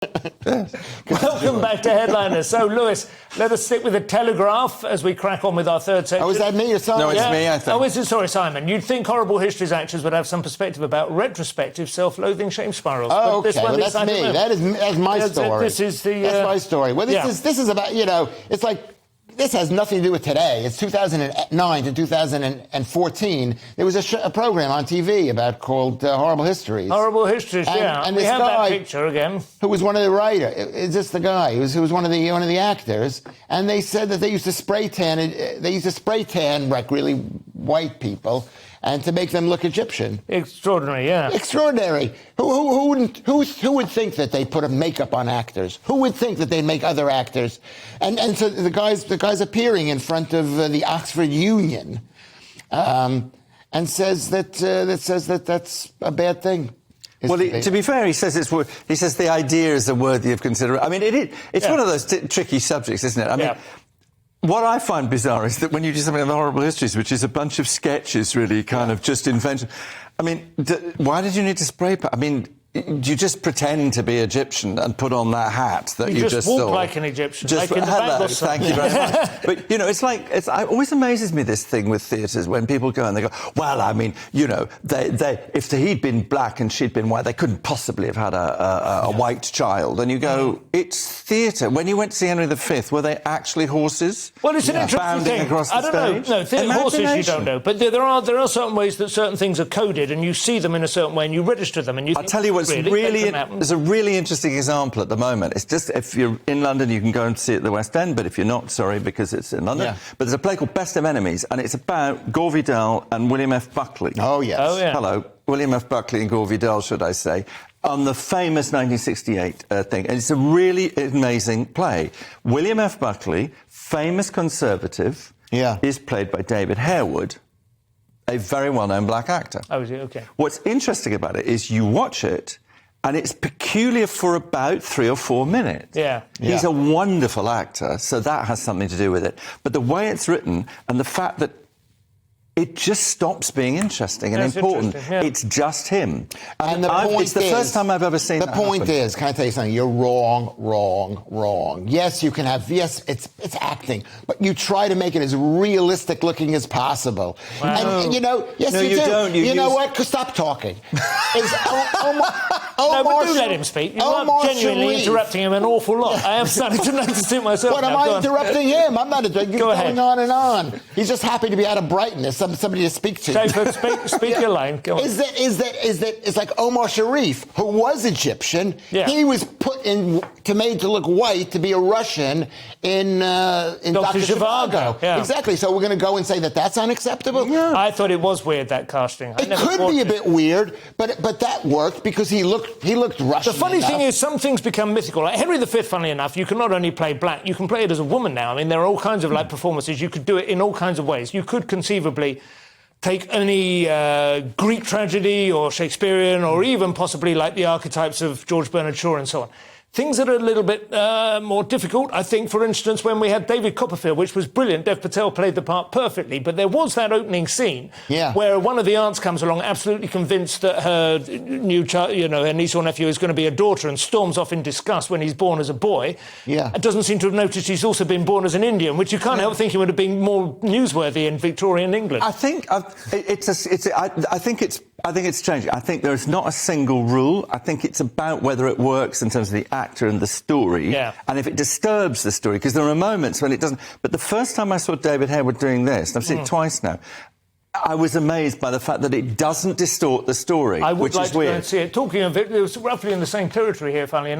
Welcome back to Headliners. So, Lewis, let us stick with the Telegraph as we crack on with our third section. Oh, is that me or Simon? No, it's me, I think. Oh, is it? Sorry, Simon. You'd think Horrible Histories actors would have some perspective about retrospective self-loathing shame spirals. Oh, but okay. Well, that's me. That's my story. This is the... That's my story. Well, this is about, you know, it's like... This has nothing to do with today. It's 2009 to 2014. There was a program on TV called Horrible Histories. Horrible Histories, and we this have guy, that picture again. Who was one of the writers? Is this the guy who was one of the actors? And they said that they used to spray tan like really white people, and to make them look Egyptian. Extraordinary, yeah. Extraordinary. Who would think that they put a makeup on actors? Who would think that they'd make other actors? And so the guy's appearing in front of the Oxford Union, and says that that's a bad thing. Well, to be fair, he says the ideas are worthy of consideration. I mean, it's one of those tricky subjects, isn't it? I mean. What I find bizarre is that when you do something like the Horrible Histories, which is a bunch of sketches, really, kind of just invention. I mean, why did you need to spray paint? I mean, do you just pretend to be Egyptian and put on that hat that you just walk saw? like an Egyptian. Just, like in the hello, thank you very much. But, you know, it always amazes me, this thing with theatres, when people go and they go, well, I mean, you know, if he'd been black and she'd been white, they couldn't possibly have had a white child. And you go, it's theatre. When you went to see Henry V, were they actually horses? Well, it's an interesting thing. Across the I don't stage? know. No, horses you don't know. But there are certain ways that certain things are coded, and you see them in a certain way, and you register them, and you. I'll tell you what's there's a really interesting example at the moment. It's just, if you're in London, you can go and see it at the West End, but if you're not, sorry, because it's in London. Yeah. But there's a play called Best of Enemies, and it's about Gore Vidal and William F. Buckley. Oh, yes. Oh, yeah. Hello. William F. Buckley and Gore Vidal, should I say, on the famous 1968 thing. And it's a really amazing play. William F. Buckley, famous conservative, is played by David Harewood, a very well-known black actor. Oh, is he? OK. What's interesting about it is you watch it, and it's peculiar for about 3 or 4 minutes. Yeah. He's a wonderful actor, so that has something to do with it. But the way it's written and the fact that it just stops being interesting and important. Yeah. It's just him. And it's the first time I've ever seen that happen. The point is, can I tell you something? You're wrong. Yes, you can have... Yes, it's acting, but you try to make it as realistic looking as possible. Wow. And you know... Yes, no, you do. Don't. You know what? Stop talking. No, but do let him speak. You are genuinely interrupting him an awful lot. I am starting to notice it myself. What, am I interrupting him? I'm not interrupting. Go ahead. Going on and on. He's just happy to be out of Brighton. There's somebody to speak to. Jacob, speak your line. Go on. Is that it's like Omar Sharif, who was Egyptian. Yeah. He was put made to look white to be a Russian in Dr. Zhivago. Yeah. Exactly. So we're going to go and say that that's unacceptable? Yeah. I thought it was weird, that casting. It could be a bit weird, but that worked because he looked Russian. The funny thing is, some things become mythical. Like Henry V, funnily enough, you can not only play black, you can play it as a woman now. I mean, there are all kinds of performances. You could do it in all kinds of ways. You could conceivably take any Greek tragedy or Shakespearean or even possibly like the archetypes of George Bernard Shaw and so on. Things that are a little bit more difficult, I think, for instance, when we had David Copperfield, which was brilliant. Dev Patel played the part perfectly, but there was that opening scene where one of the aunts comes along absolutely convinced that her new child, her niece or nephew is going to be a daughter and storms off in disgust when he's born as a boy. Yeah. It doesn't seem to have noticed he's also been born as an Indian, which you can't help thinking would have been more newsworthy in Victorian England. I think it's changing. I think there's not a single rule. I think it's about whether it works in terms of the actor and the story. Yeah. And if it disturbs the story, because there are moments when it doesn't. But the first time I saw David Harewood doing this, and I've seen it twice now, I was amazed by the fact that it doesn't distort the story, I would which like is to weird. go and see it. Talking of it, it was roughly in the same territory here, funnily enough.